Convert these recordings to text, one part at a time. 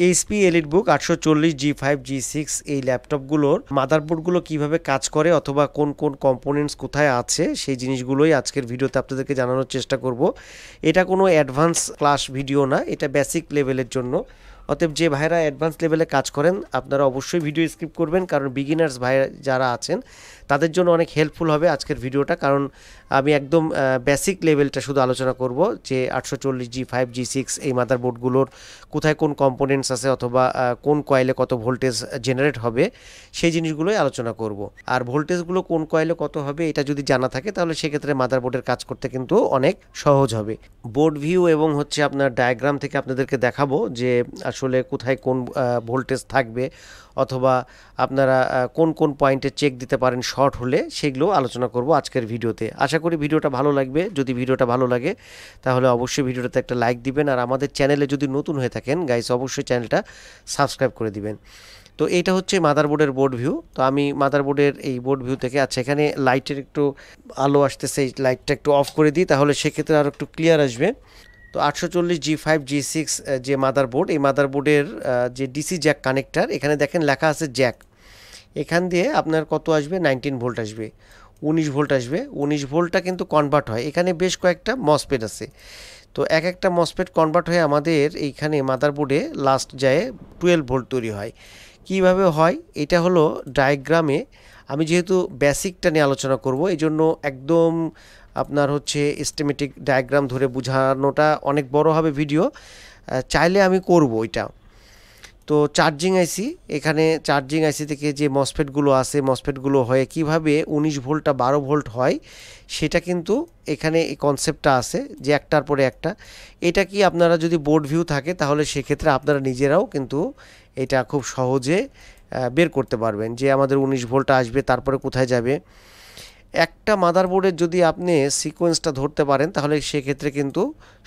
HP EliteBook 840 G5 G6 এই ল্যাপটপগুলোর মাদারবোর্ডগুলো কিভাবে কাজ করে অথবা কোন কোন কম্পোনেন্টস কোথায় আছে সেই জিনিসগুলোই আজকের ভিডিওতে আপনাদেরকে জানানোর চেষ্টা করব। এটা কোনো অ্যাডভান্স ক্লাস ভিডিও না, এটা বেসিক লেভেলের জন্য। অতএব যে ভাইরা অ্যাডভান্স লেভেলে কাজ করেন আপনারা অবশ্যই ভিডিও স্কিপ করবেন, কারণ বিগিনার্স ভাইরা যারা আছেন তাদের জন্য অনেক হেল্পফুল হবে আজকের ভিডিওটা। কারণ আমি একদম বেসিক লেভেলটা শুধু আলোচনা করব যে 840 G5 G6 এই মাদারবোর্ডগুলোর কোথায় কোন কম্পোনেন্টস আছে অথবা কোন কয়েলে কত ভোল্টেজ জেনারেট হবে সেই জিনিসগুলোই আলোচনা করব। আর ভোল্টেজগুলো কোন কয়েলে কত হবে এটা যদি জানা থাকে তাহলে সেক্ষেত্রে মাদারবোর্ডের কাজ করতে কিন্তু অনেক সহজ হবে। বোর্ড ভিউ এবং হচ্ছে আপনার ডায়াগ্রাম থেকে আপনাদেরকে দেখাবো যে আসলে কোথায় কোন ভোল্টেজ থাকবে অথবা আপনারা কোন কোন পয়েন্টে চেক দিতে পারেন শর্ট হলে, সেগুলো আলোচনা করব আজকের ভিডিওতে। আশা করি ভিডিওটা ভালো লাগবে। যদি ভিডিওটা ভালো লাগে তাহলে অবশ্যই ভিডিওটাতে একটা লাইক দিবেন, আর আমাদের চ্যানেলে যদি নতুন হয়ে থাকেন গাইস অবশ্যই চ্যানেলটা সাবস্ক্রাইব করে দিবেন। তো এইটা হচ্ছে মাদারবোর্ডের বোর্ড ভিউ। তো আমি মাদারবোর্ডের এই বোর্ড ভিউ থেকে, আচ্ছা এখানে লাইটের একটু আলো আসতেছে, এই লাইটটা একটু অফ করে দিই তাহলে সেক্ষেত্রে আরও একটু ক্লিয়ার আসবে। তো 840 G5 G6 যে মাদারবোর্ড, এই মাদারবোর্ডের যে ডিসি জ্যাক কানেক্টার, এখানে দেখেন লেখা আছে জ্যাক। এখান দিয়ে আপনার কত আসবে, 19 ভোল্ট আসবে, 19 ভোল্ট আসবে। 19 ভোল্টটা কিন্তু কনভার্ট হয়, এখানে বেশ কয়েকটা মসফেট আছে। তো এক একটা মসফেট কনভার্ট হয়ে আমাদের এইখানে মাদারবোর্ডে লাস্ট যায় 12 ভোল্ট তৈরি হয়। কিভাবে হয় এটা হলো ডায়াগ্রামে, আমি যেহেতু বেসিকটা নিয়ে আলোচনা করব এই জন্য একদম আপনার হচ্ছে এস্টিমেটিক ডায়াগ্রাম ধরে বোঝানোটা অনেক বড় হবে ভিডিও, চাইলে আমি করব এটা। তো চার্জিং আইসি, এখানে চার্জিং আইসি থেকে যে মসফেটগুলো আছে মসফেটগুলো হয়ে কিভাবে 19 ভোল্টটা 12 ভোল্ট হয় সেটা কিন্তু এখানে এই কনসেপ্টটা আছে যে একটার পরে একটা। এটা কি আপনারা যদি বোর্ড ভিউ থাকে তাহলে সেক্ষেত্রে আপনারা নিজেরাও কিন্তু এটা খুব সহজে বের করতে পারবেন যে আমাদের 19 ভোল্ট আসবে তারপরে কোথায় যাবে। একটা মাদারবোর্ডের যদি আপনি সিকোয়েন্সটা ধরতে পারেন তাহলে সেক্ষেত্রে কিন্তু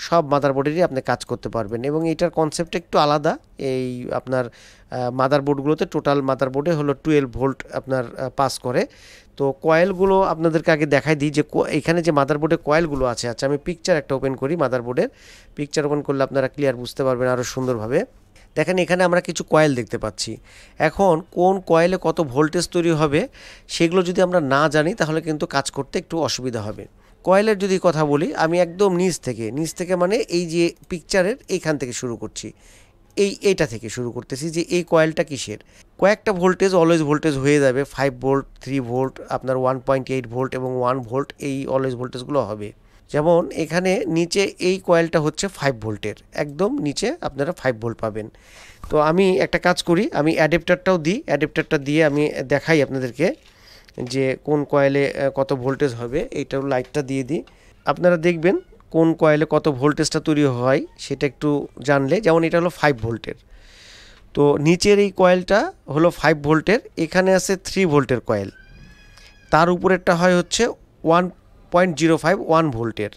সব মাদারবোর্ডেরই আপনি কাজ করতে পারবেন, এবং এটার কনসেপ্টটা একটু আলাদা। এই আপনার মাদারবোর্ডগুলোতে টোটাল মাদারবোর্ডে হলো 12 ভোল্ট আপনার পাস করে। তো কয়েলগুলো আপনাদেরকে আগে দেখাই দিই যে এখানে যে মাদারবোর্ডে কয়েলগুলো আছে। আচ্ছা আমি পিকচার একটা ওপেন করি, মাদারবোর্ডের পিকচার ওপেন করলে আপনারা ক্লিয়ার বুঝতে পারবেন আরও সুন্দরভাবে। দেখেন এখানে আমরা কিছু কয়েল দেখতে পাচ্ছি। এখন কোন কয়েলে কত ভোল্টেজ তৈরি হবে সেগুলো যদি আমরা না জানি তাহলে কিন্তু কাজ করতে একটু অসুবিধা হবে। কয়েলের যদি কথা বলি, আমি একদম নিচ থেকে মানে এই যে পিকচারের এইখান থেকে শুরু করছি, এইটা থেকে শুরু করতেছি যে এই কয়েলটা কিসের। কয়েকটা ভোল্টেজ অলওয়েজ ভোল্টেজ হয়ে যাবে, 5 ভোল্ট, 3 ভোল্ট, আপনার 1.8 ভোল্ট এবং 1 ভোল্ট, এই অলওয়েজ ভোল্টেজগুলো হবে। যেমন এখানে নিচে এই কয়েলটা হচ্ছে 5 ভোল্টের, একদম নিচে আপনারা 5 ভোল্ট পাবেন। তো আমি একটা কাজ করি, আমি অ্যাডাপ্টারটাও দিই, অ্যাডাপ্টারটা দিয়ে আমি দেখাই আপনাদেরকে যে কোন কয়েলে কত ভোল্টেজ হবে। এইটাও লাইটটা দিয়ে দিই, আপনারা দেখবেন কোন কয়েলে কত ভোল্টেজটা তৈরি হয় সেটা একটু জানলে। যেমন এটা হলো 5 ভোল্টের, তো নিচের এই কয়েলটা হলো 5 ভোল্টের, এখানে আছে 3 ভোল্টের কয়েল, তার উপরেরটা হয় হচ্ছে 1.05 1 ভোল্টের,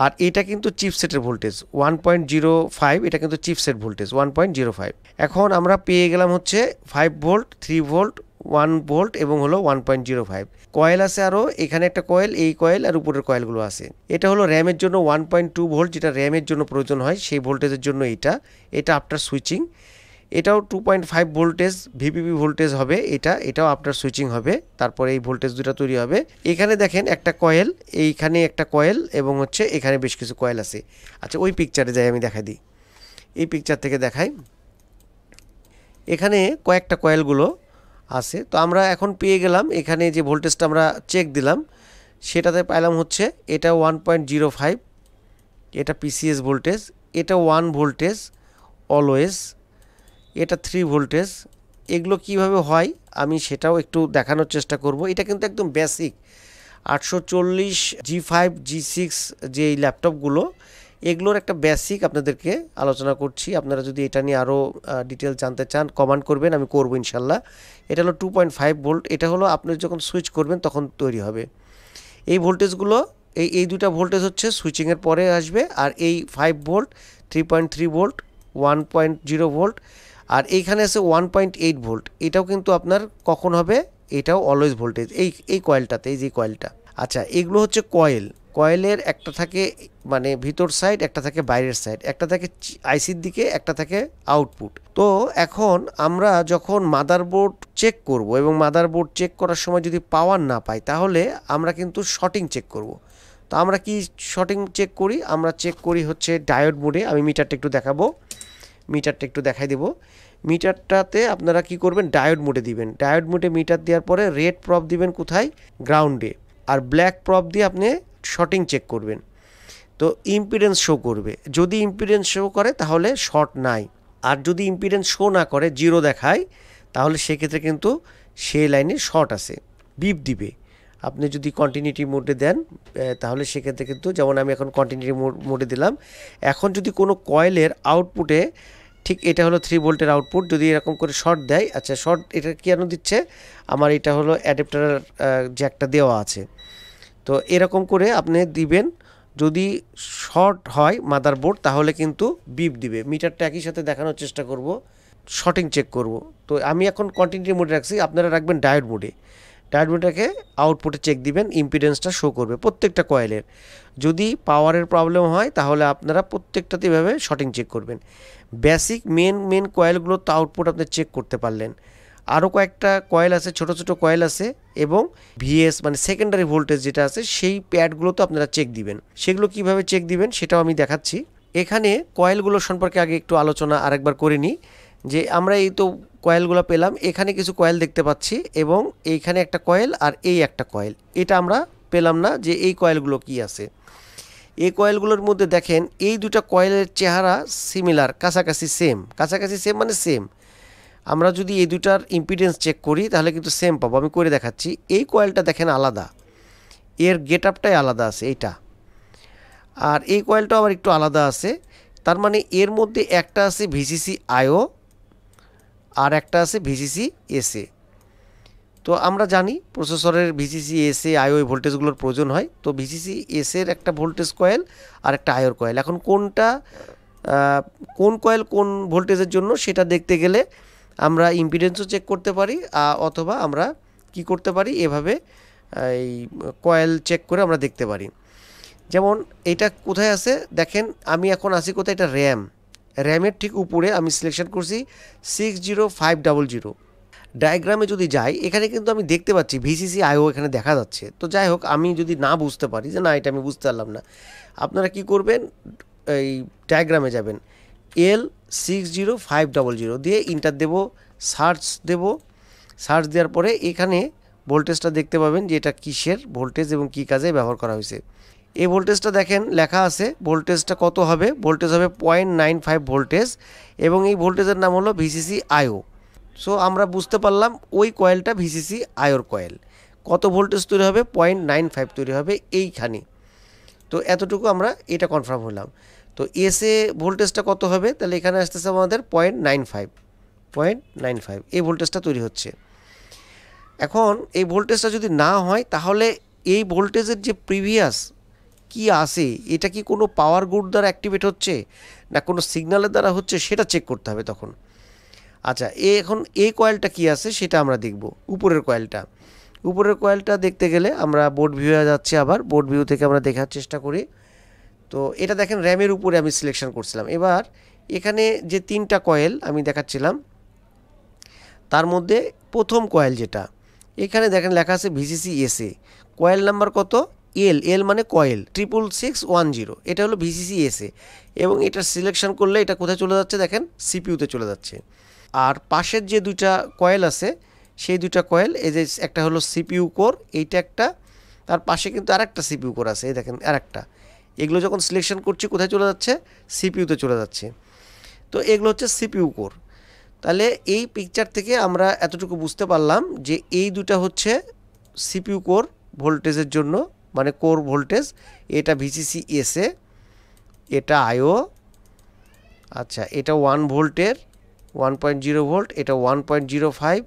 আর এটা কিন্তু চিপসেটের ভোল্টেজ 1.05, এটা কিন্তু চিপসেট ভোল্টেজ 1.05। এখন আমরা পেয়ে গেলাম হচ্ছে 5 ভোল্ট, 3 ভোল্ট, 1 ভোল্ট এবং হলো 1.05। কয়েল আছে আরও, এখানে একটা কয়েল, এই কয়েল আর উপরের কয়েলগুলো আছে। এটা হলো র্যামের জন্য 1.2 ভোল্ট, যেটা র্যামের জন্য প্রয়োজন হয় সেই ভোল্টেজের জন্য এটা আফটার সুইচিং। এটাও 2.5 ভোল্টেজ ভিপিপি ভোল্টেজ হবে, এটাও আফটার সুইচিং হবে, তারপরে এই ভোল্টেজ দুটো তৈরি হবে। এখানে দেখেন একটা কয়েল, এইখানে একটা কয়েল এবং হচ্ছে এখানে বেশ কিছু কয়েল আছে। আচ্ছা ওই পিকচারে যাই, আমি দেখাই দিই, এই পিকচার থেকে দেখাই। এখানে কয়েকটা কয়েলগুলো আছে। তো আমরা এখন পেয়ে গেলাম এখানে যে ভোল্টেজটা আমরা চেক দিলাম সেটাতে পাইলাম হচ্ছে এটা 1.05, এটা পিসিএস ভোল্টেজ, এটা 1 ভোল্টেজ অলওয়েজ, এটা 3 ভোল্টেজ। এগুলো কিভাবে হয় আমি সেটাও একটু দেখানোর চেষ্টা করব। এটা কিন্তু একদম বেসিক 840 G5 G6 যে এই ল্যাপটপগুলো, এগুলোর একটা বেসিক আপনাদেরকে আলোচনা করছি। আপনারা যদি এটা নিয়ে আরও ডিটেলস জানতে চান কমেন্ট করবেন, আমি করব ইনশাল্লাহ। এটা হলো 2.5 ভোল্ট, এটা হলো আপনি যখন সুইচ করবেন তখন তৈরি হবে। এই ভোল্টেজগুলো এই দুটা ভোল্টেজ হচ্ছে সুইচিংয়ের পরে আসবে, আর এই 5 ভোল্ট, 3.3 ভোল্ট, 1.0 ভোল্ট, আর এইখানে আছে 1.8 ভোল্ট, এটাও কিন্তু আপনার কখন হবে, এটাও অলওয়েজ ভোল্টেজ এই কয়েলটাতে, এই যে কয়েলটা। আচ্ছা এগুলো হচ্ছে কয়েল, কয়েলের একটা থাকে মানে ভিতর সাইড, একটা থাকে বাইরের সাইড, একটা থাকে আইসির দিকে, একটা থাকে আউটপুট। তো এখন আমরা যখন মাদারবোর্ড চেক করব এবং মাদারবোর্ড চেক করার সময় যদি পাওয়ার না পাই, তাহলে আমরা কিন্তু শর্টিং চেক করব। তো আমরা কি শর্টিং চেক করি? আমরা চেক করি হচ্ছে ডায়োড মোডে। আমি মিটারটা একটু দেখাবো, মিটারটা একটু দেখাই দেবো। মিটারটাতে আপনারা কি করবেন, ডায়োড মোডে দিবেন। ডায়োড মোডে মিটার দেওয়ার পরে রেড প্রপ দিবেন কোথায়, গ্রাউন্ডে, আর ব্ল্যাক প্রপ দিয়ে আপনি শর্টিং চেক করবেন। তো ইম্পিডেন্স শো করবে, যদি ইম্পিডেন্স শো করে তাহলে শর্ট নাই, আর যদি ইম্পিডেন্স শো না করে, জিরো দেখায়, তাহলে সেক্ষেত্রে কিন্তু সেই লাইনে শর্ট আছে, বিপ দিবে। আপনি যদি কন্টিনিউটি মোডে দেন তাহলে সেক্ষেত্রে কিন্তু, যেমন আমি এখন কন্টিনিউটি মোডে দিলাম, এখন যদি কোনো কয়েলের আউটপুটে, ঠিক এটা হলো 3 ভোল্টের আউটপুট, যদি এরকম করে শর্ট দেয়, আচ্ছা শর্ট এটা কেন দিচ্ছে, আমার এটা হলো অ্যাডাপ্টার জ্যাকটা দেওয়া আছে, তো এরকম করে আপনি দিবেন। যদি শর্ট হয় মাদারবোর্ড তাহলে কিন্তু বিপ দিবে। মিটারটা একই সাথে দেখানোর চেষ্টা করব, শর্টিং চেক করব। তো আমি এখন কন্টিনিউটি মোডে রাখছি, আপনারা রাখবেন ডায়োড মোডে। ডায়োড মোডটাকে আউটপুটে চেক দিবেন, ইম্পিডেন্সটা শো করবে প্রত্যেকটা কয়েলের। যদি পাওয়ারের প্রবলেম হয় তাহলে আপনারা প্রত্যেকটাতে এভাবে শর্টিং চেক করবেন। বেসিক মেন কয়েলগুলো তো আউটপুট আপনি চেক করতে পারলেন। আরও কয়েকটা কয়েল আছে, ছোট ছোট কয়েল আছে, এবং ভিএস মানে সেকেন্ডারি ভোল্টেজ যেটা আছে সেই প্যাডগুলো তো আপনারা চেক দিবেন। সেগুলো কিভাবে চেক দিবেন সেটাও আমি দেখাচ্ছি। এখানে কয়েলগুলো সম্পর্কে আগে একটু আলোচনা আরেকবার করে নিই, যে আমরা এই তো কয়েলগুলো পেলাম, এখানে কিছু কয়েল দেখতে পাচ্ছি, এবং এইখানে একটা কয়েল আর এই একটা কয়েল, এটা আমরা পেলাম না যে এই কয়েলগুলো কি আছে। এই কয়েলগুলোর মধ্যে দেখেন এই দুটো কয়েলের চেহারা সিমিলার, কাছাকাছি সেম, কাছাকাছি সেম মানে সেম। আমরা যদি এই দুটার ইম্পিডেন্স চেক করি তাহলে কিন্তু সেম পাবো। আমি করে দেখাচ্ছি। এই কয়েলটা দেখেন আলাদা, এর গেট আপটাই আলাদা আছে এইটা, আর এই কয়েলটাও আবার একটু আলাদা আছে। তার মানে এর মধ্যে একটা আছে ভিসিসি আইও আর একটা আছে ভিসিসি এসএ। তো আমরা জানি প্রসেসরের ভিসিসি এসএ আইও এই ভোল্টেজগুলোর প্রয়োজন হয়। তো ভিসিসি এসএর একটা ভোল্টেজ কয়েল আর একটা আইওর কয়েল, এখন কোনটা কোন কয়েল কোন ভোল্টেজের জন্য সেটা দেখতে গেলে আমরা ইম্পিডেন্সও চেক করতে পারি, অথবা আমরা কি করতে পারি, এভাবে এই কয়েল চেক করে আমরা দেখতে পারি। যেমন এটা কোথায় আছে দেখেন, আমি এখন আছি কোথায়, এটা র্যামের ঠিক উপরে আমি সিলেকশন করছি 60500। ডায়াগ্রামে যদি যাই, এখানে কিন্তু আমি দেখতে পাচ্ছি ভিসিসি আইও এখানে দেখা যাচ্ছে। তো যাই হোক, আমি যদি না বুঝতে পারি যে না এটা আমি বুঝতে পারলাম না, আপনারা কি করবেন, এই ডায়াগ্রামে যাবেন, L60500 দিয়ে ইন্টার দেব, সার্চ দেওয়ার পরে এখানে ভোল্টেজটা দেখতে পাবেন যে এটা কিসের ভোল্টেজ এবং কী কাজে ব্যবহার করা হয়েছে। এই ভোল্টেজটা দেখেন লেখা আছে, ভোল্টেজটা কত হবে, ভোল্টেজ হবে 0.95 ভোল্টেজ, এবং এই ভোল্টেজের নাম হলো ভিসিসি আইও। সো আমরা বুঝতে পারলাম ওই কয়েলটা ভিসিসি আইওর কয়েল। কত ভোল্টেজ তৈরি হবে, 0.95 তৈরি হবে এইখানে। তো এতটুকু আমরা এটা কনফার্ম হলাম। তো এসএ ভোল্টেজটা কত হবে, তাহলে এখানে আসতেছে আমাদের 0.95 এই ভোল্টেজটা তৈরি হচ্ছে। এখন এই ভোল্টেজটা যদি না হয় তাহলে এই ভোল্টেজের যে প্রিভিয়াস কি আছে, এটা কি কোনো পাওয়ার গুড দ্বারা অ্যাক্টিভেট হচ্ছে না কোনো সিগন্যালের দ্বারা হচ্ছে, সেটা চেক করতে হবে তখন। আচ্ছা, এখন এই কয়েলটা কি আছে সেটা আমরা দেখব। উপরের কয়েলটা দেখতে গেলে আমরা বোর্ড ভিউয়ে যাচ্ছি, আবার বোর্ড ভিউ থেকে আমরা দেখার চেষ্টা করি। তো এটা দেখেন র্যামের উপরে আমি সিলেকশন করছিলাম। এবার এখানে যে 3টা কয়েল আমি দেখাচ্ছিলাম, তার মধ্যে প্রথম কয়েল যেটা, এখানে দেখেন লেখা আছে ভিসিসি এসএ, কয়েল নাম্বার কত, এল মানে কয়েল 66610, এটা হলো ভিসিসি এসএ, এবং এটা সিলেকশন করলে এটা কোথায় চলে যাচ্ছে দেখেন, সিপিইউতে চলে যাচ্ছে। আর পাশের যে দুইটা কয়েল আছে সেই দুইটা কয়েল, এই যে একটা হলো সিপিইউ কোর, এইটা একটা, তার পাশে কিন্তু আরেকটা সিপিইউ কোর আছে, এই দেখেন আরেকটা। এগুলো যখন সিলেকশন করছি কোথায় চলে যাচ্ছে, সিপিইউতে চলে যাচ্ছে। তো এগুলো হচ্ছে সিপিইউ কোর। তাহলে এই পিকচার থেকে আমরা এতটুকু বুঝতে পারলাম যে এই দুটা হচ্ছে সিপিইউ কোর ভোল্টেজের জন্য, মানে কোর ভোল্টেজ। এটা ভিসিসি এসএ, এটা আইও, আচ্ছা এটা 1 ভোল্টের 1.0 ভোল্ট, এটা 1.05,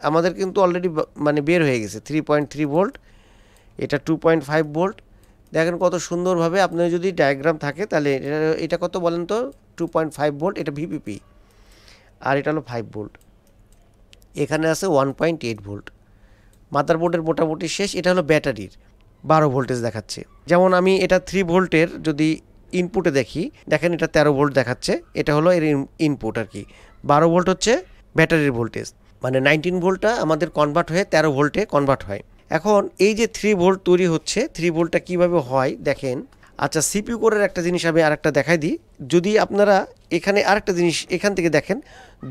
আমাদের কিন্তু অলরেডি মানে বের হয়ে গেছে 3.3 ভোল্ট, এটা 2.5 ভোল্ট। দেখেন কত সুন্দরভাবে, আপনার যদি ডায়াগ্রাম থাকে তাহলে এটা কত বলেন তো, 2.5 ভোল্ট, এটা ভিপিপি, আর এটা হলো 5 ভোল্ট, এখানে আছে 1.8 ভোল্ট। মাদারবোর্ডের মোটামুটি শেষ। এটা হলো ব্যাটারির, 12 ভোল্টেজ দেখাচ্ছে। যেমন আমি এটা 3 ভোল্টের যদি ইনপুটে দেখি, দেখেন এটা 13 ভোল্ট দেখাচ্ছে, এটা হলো এর ইনপুট আর কি। 12 ভোল্ট হচ্ছে ব্যাটারির ভোল্টেজ, মানে 19 ভোল্টটা আমাদের কনভার্ট হয়ে 13 ভোল্টে কনভার্ট হয়। এখন এই যে 3 ভোল্ট তৈরি হচ্ছে, 3 ভোল্টটা কীভাবে হয় দেখেন। আচ্ছা, সিপিইউ কোরের একটা জিনিস আমি আরেকটা দেখাই দিই। যদি আপনারা এখানে আরেকটা জিনিস এখান থেকে দেখেন,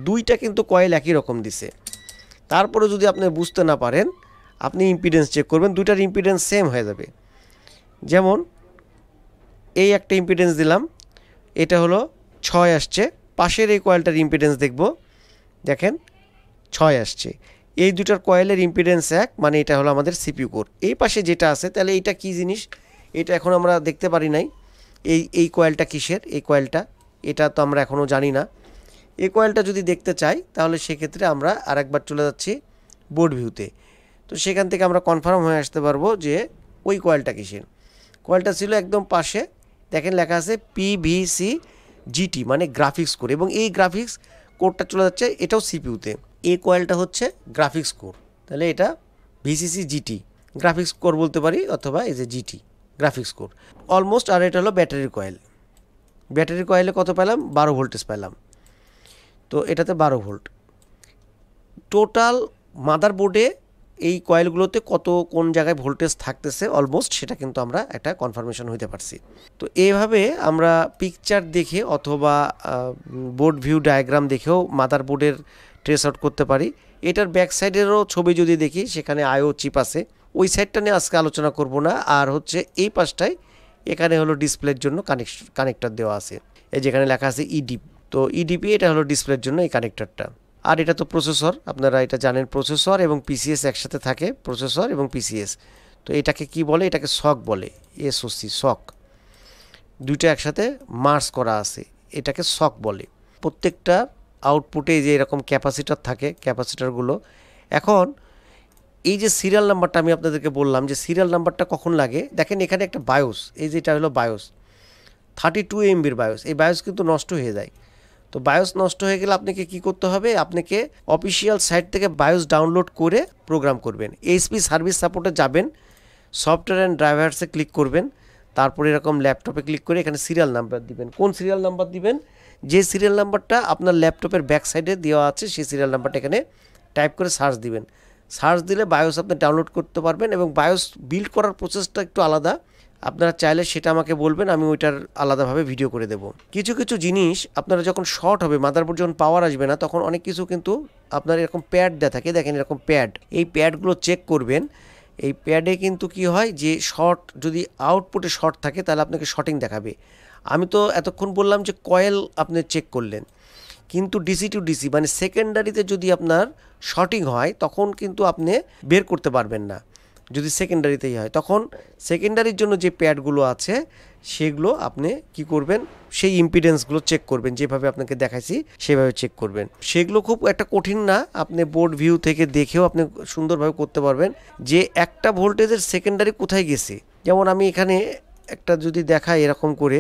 দুইটা কিন্তু কয়েল একই রকম দিছে। তারপরে যদি আপনি বুঝতে না পারেন, আপনি ইম্পিডেন্স চেক করবেন, দুইটার ইম্পিডেন্স সেম হয়ে যাবে। যেমন এই একটা ইম্পিডেন্স দিলাম, এটা হলো 6 আসছে, পাশের এই কয়েলটার ইম্পিডেন্স দেখব, দেখেন 6 আসছে। এই দুটার কয়েলের ইম্পিডেন্স এক, মানে এটা হলো আমাদের সিপিইউ কোর। এই পাশে যেটা আছে, তাহলে এইটা কি জিনিস, এটা এখন আমরা দেখতে পারি নাই। এই কয়েলটা কিসের, এই কয়েলটা, এটা তো আমরা এখনও জানি না। এই কয়েলটা যদি দেখতে চাই, তাহলে সেক্ষেত্রে আমরা আরেকবার চলে যাচ্ছি বোর্ড ভিউতে। তো সেখান থেকে আমরা কনফার্ম হয়ে আসতে পারবো যে ওই কয়েলটা কিসের। কয়েলটা ছিল একদম পাশে, দেখেন লেখা আছে পিভিসি জিটি, মানে গ্রাফিক্স কোর, এবং এই গ্রাফিক্স কোরটা চলে যাচ্ছে এটাও সিপিইউতে। এই কয়েলটা হচ্ছে গ্রাফিক্স কোর, তাহলে এটা ভিসিসি জিটি গ্রাফিক্স কোর বলতে পারি, অথবা এই যে জিটি গ্রাফিক্স কোর অলমোস্ট। আর এটা হলো ব্যাটারির কয়েল। ব্যাটারির কয়েলে কত পেলাম, 12 ভোল্টেজ পেলাম। তো এটাতে 12 ভোল্ট। টোটাল মাদারবোর্ডে এই কয়েলগুলোতে কত কোন জায়গায় ভোল্টেজ থাকতেছে অলমোস্ট, সেটা কিন্তু আমরা একটা কনফার্মেশন হইতে পারছি। তো এইভাবে আমরা পিকচার দেখে অথবা বোর্ড ভিউ ডায়াগ্রাম দেখেও মাদারবোর্ডের ট্রেস আউট করতে পারি। এটার ব্যাক সাইডেরও ছবি যদি দেখি, সেখানে আইও চিপ আছে। ওই সাইডটা নিয়ে আজকে আলোচনা করব না। আর হচ্ছে এই পাশটায় এখানে হলো ডিসপ্লের জন্য কানেক্টর দেওয়া আছে, এই যেখানে লেখা আছে ইডিপি। তো ইডিপি এটা হলো ডিসপ্লের জন্য এই কানেক্টরটা। আর এটা তো প্রসেসর, আপনারা এটা জানেন, প্রসেসর এবং পিসিএস একসাথে থাকে, প্রসেসর এবং পিসিএস। তো এটাকে কি বলে, এটাকে সক বলে, এসওসি সক, দুইটা একসাথে মার্জ করা আছে, এটাকে সক বলে। প্রত্যেকটা আউটপুটে যে এরকম ক্যাপাসিটার থাকে, ক্যাপাসিটারগুলো। এখন এই যে সিরিয়াল নাম্বারটা আমি আপনাদেরকে বললাম যে সিরিয়াল নাম্বারটা কখন লাগে, দেখেন এখানে একটা বায়োস, এই যেটা হলো বায়োস 32 এমবির বায়োস, এই বায়োস কিন্তু নষ্ট হয়ে যায়। তো বায়োস নষ্ট হয়ে গেলে আপনাকে কি করতে হবে, আপনাকে অফিসিয়াল সাইট থেকে বায়োস ডাউনলোড করে প্রোগ্রাম করবেন। এইচপি সার্ভিস সাপোর্টে যাবেন, সফটওয়্যার অ্যান্ড ড্রাইভার্সে ক্লিক করবেন, তারপরে এরকম ল্যাপটপে ক্লিক করে এখানে সিরিয়াল নাম্বার দিবেন। কোন সিরিয়াল নাম্বার দিবেন, যে সিরিয়াল নাম্বারটা আপনার ল্যাপটপের ব্যাক সাইডে দেওয়া আছে সেই সিরিয়াল নাম্বারটা এখানে টাইপ করে সার্চ দিবেন। সার্চ দিলে বায়োস আপনি ডাউনলোড করতে পারবেন। এবং বায়োস বিল্ড করার প্রসেসটা একটু আলাদা, আপনারা চাইলে সেটা আমাকে বলবেন, আমি ওইটার আলাদাভাবে ভিডিও করে দেব। কিছু কিছু জিনিস আপনারা যখন শর্ট হবে, মাদারবোর্ড যখন পাওয়ার আসবে না, তখন অনেক কিছু কিন্তু আপনার এরকম প্যাড দেওয়া থাকে, দেখেন এরকম প্যাড, এই প্যাডগুলো চেক করবেন। এই প্যাডে কিন্তু কি হয় যে শর্ট, যদি আউটপুটে শর্ট থাকে তাহলে আপনাকে শর্টিং দেখাবে। আমি তো এতক্ষণ বললাম যে কয়েল আপনি চেক করলেন, কিন্তু ডিসি টু ডিসি মানে সেকেন্ডারিতে যদি আপনার শর্টিং হয়, তখন কিন্তু আপনি বের করতে পারবেন না। যদি সেকেন্ডারিতেই হয়, তখন সেকেন্ডারির জন্য যে প্যাডগুলো আছে সেগুলো আপনি কি করবেন, সেই ইম্পিডেন্সগুলো চেক করবেন, যেভাবে আপনাকে দেখাইছি সেভাবে চেক করবেন। সেগুলো খুব একটা কঠিন না, আপনি বোর্ড ভিউ থেকে দেখেও আপনি সুন্দরভাবে করতে পারবেন যে একটা ভোল্টেজের সেকেন্ডারি কোথায় গেছে। যেমন আমি এখানে একটা যদি দেখাই এরকম করে,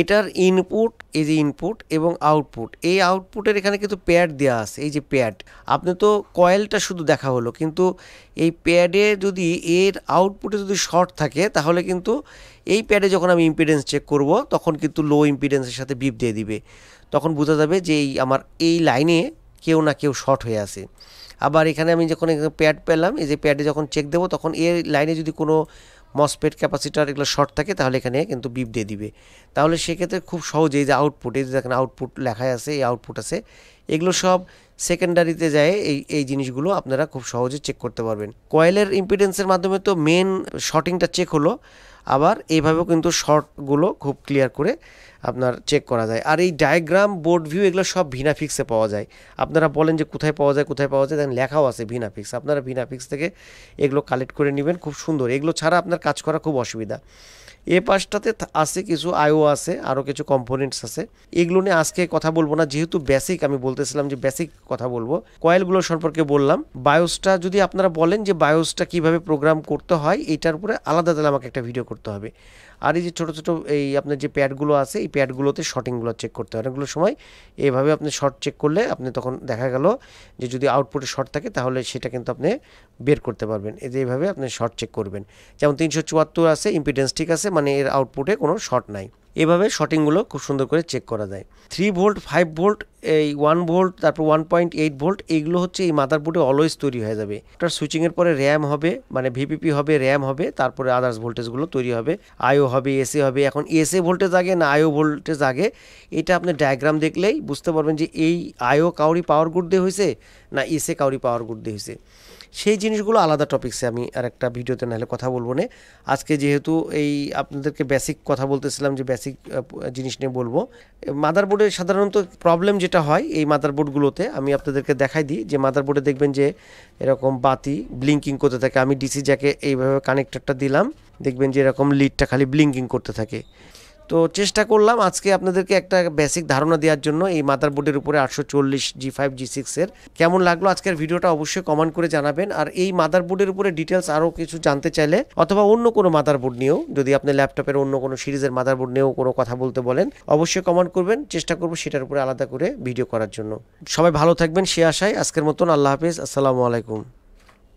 এটার ইনপুট, এই যে ইনপুট এবং আউটপুট, এই আউটপুটের এখানে কিন্তু প্যাড দেওয়া আছে, এই যে প্যাড। আপনি তো কয়েলটা শুধু দেখা হলো, কিন্তু এই প্যাডে যদি এর আউটপুটে যদি শর্ট থাকে, তাহলে কিন্তু এই প্যাডে যখন আমি ইম্পিডেন্স চেক করব, তখন কিন্তু লো ইম্পিডেন্সের সাথে বিপ দিয়ে দিবে। তখন বোঝা যাবে যে এই আমার এই লাইনে কেউ না কেউ শর্ট হয়ে আছে। আবার এখানে আমি যখন প্যাড পেলাম, এই যে প্যাডে যখন চেক দেবো, তখন এর লাইনে যদি কোনো মসফেট ক্যাপাসিটার এগুলো শর্ট থাকে, তাহলে এখানে কিন্তু বিপ দিয়ে দিবে। তাহলে সেক্ষেত্রে খুব সহজে এই যে আউটপুট, এই যে দেখেন আউটপুট লেখাই আছে, এই আউটপুট আছে, এগুলো সব সেকেন্ডারিতে যায়। এই জিনিসগুলো আপনারা খুব সহজে চেক করতে পারবেন। কয়েলের ইম্পিডেন্সের মাধ্যমে তো মেন শর্টিংটা চেক হলো, আবার এইভাবেও কিন্তু শর্টগুলো খুব ক্লিয়ার করে আপনার চেক করা যায়। আর এই ডায়াগ্রাম, বোর্ড ভিউ, এগুলো সব ভিনাফিক্সে পাওয়া যায়। আপনারা বলেন যে কোথায় পাওয়া যায়, কোথায় পাওয়া যায়, দেখেন লেখাও আছে ভিনাফিক্স। আপনারা ভিনাফিক্স থেকে এগুলো কালেক্ট করে নেবেন, খুব সুন্দর। এগুলো ছাড়া আপনার কাজ করা খুব অসুবিধা। এ পাশটাতে আছে কিছু আইও আছে, আরও কিছু কম্পোনেন্টস আছে, এগুলো নিয়ে আজকে কথা বলবো না, যেহেতু বেসিক, আমি বলতেছিলাম যে বেসিক কথা বলবো। কয়েলগুলো সম্পর্কে বললাম। বায়োসটা যদি আপনারা বলেন যে বায়োসটা কিভাবে প্রোগ্রাম করতে হয়, এটার উপরে আলাদা তাহলে আমাকে একটা ভিডিও করতে হবে। আর এই যে ছোটো ছোটো এই আপনার যে প্যাডগুলো আছে এই প্যাডগুলোতে শর্টিংগুলো চেক করতে হয়। অনেকগুলো সময় এইভাবে আপনি শর্ট চেক করলে আপনি তখন দেখা গেল যে যদি আউটপুটে শর্ট থাকে তাহলে সেটা কিন্তু আপনি বের করতে পারবেন। এই যে এইভাবে আপনি শর্ট চেক করবেন। যেমন 374 আছে, ইম্পিডেন্স ঠিক আছে, মানে এর আউটপুটে কোনো শর্ট নাই। এভাবে শর্টিংগুলো খুব সুন্দর করে চেক করা যায়। 3 ভোল্ট, 5 ভোল্ট, এই 1 ভোল্ট, তারপর 1.8 ভোল্ট, এইগুলো হচ্ছে এই মাদারবোর্ডে অলওয়েজ তৈরি হয়ে যাবে। একটা সুইচিংয়ের পরে র্যাম হবে, মানে ভিপিপি হবে, র্যাম হবে, তারপরে আদার্স ভোল্টেজগুলো তৈরি হবে, আইও হবে, এসএ হবে। এখন এসএ ভোল্টেজ আগে না আইও ভোল্টেজ আগে, এটা আপনি ডায়াগ্রাম দেখলেই বুঝতে পারবেন যে এই আইও কাউরি পাওয়ার গুড দিয়ে হয়েছে না এসএ কাউরি পাওয়ার গুড দিয়ে হয়েছে। সেই জিনিসগুলো আলাদা টপিক্সে আমি আর একটা ভিডিওতে নাহলে কথা বলবো না। আজকে যেহেতু এই আপনাদেরকে বেসিক কথা বলতেছিলাম যে বেসিক জিনিস নিয়ে বলবো। মাদারবোর্ডে সাধারণত প্রবলেম যেটা হয় এই মাদারবোর্ডগুলোতে আমি আপনাদেরকে দেখাই দিই যে মাদারবোর্ডে দেখবেন যে এরকম বাতি ব্লিঙ্কিং করতে থাকে। আমি ডিসি জ্যাকে এইভাবে কানেক্টরটা দিলাম, দেখবেন যে এরকম লিডটা খালি ব্লিঙ্কিং করতে থাকে। তো চেষ্টা করলাম আজকে আপনাদেরকে একটা বেসিক ধারণা দেওয়ার জন্য এই মাদারবোর্ডের উপরে 840 G5 G6 এর। কেমন লাগলো আজকের ভিডিওটা অবশ্যই কমেন্ট করে জানাবেন। আর এই মাদারবোর্ডের উপরে ডিটেলস আরও কিছু জানতে চাইলে অথবা অন্য কোনো মাদারবোর্ড নিয়েও, যদি আপনি ল্যাপটপের অন্য কোনো সিরিজের মাদারবোর্ড নিয়েও কোনো কথা বলতে বলেন অবশ্যই কমেন্ট করবেন, চেষ্টা করব সেটার উপরে আলাদা করে ভিডিও করার জন্য। সবাই ভালো থাকবেন সে আশায় আজকের মতন আল্লাহ হাফেজ, আসসালামু আলাইকুম।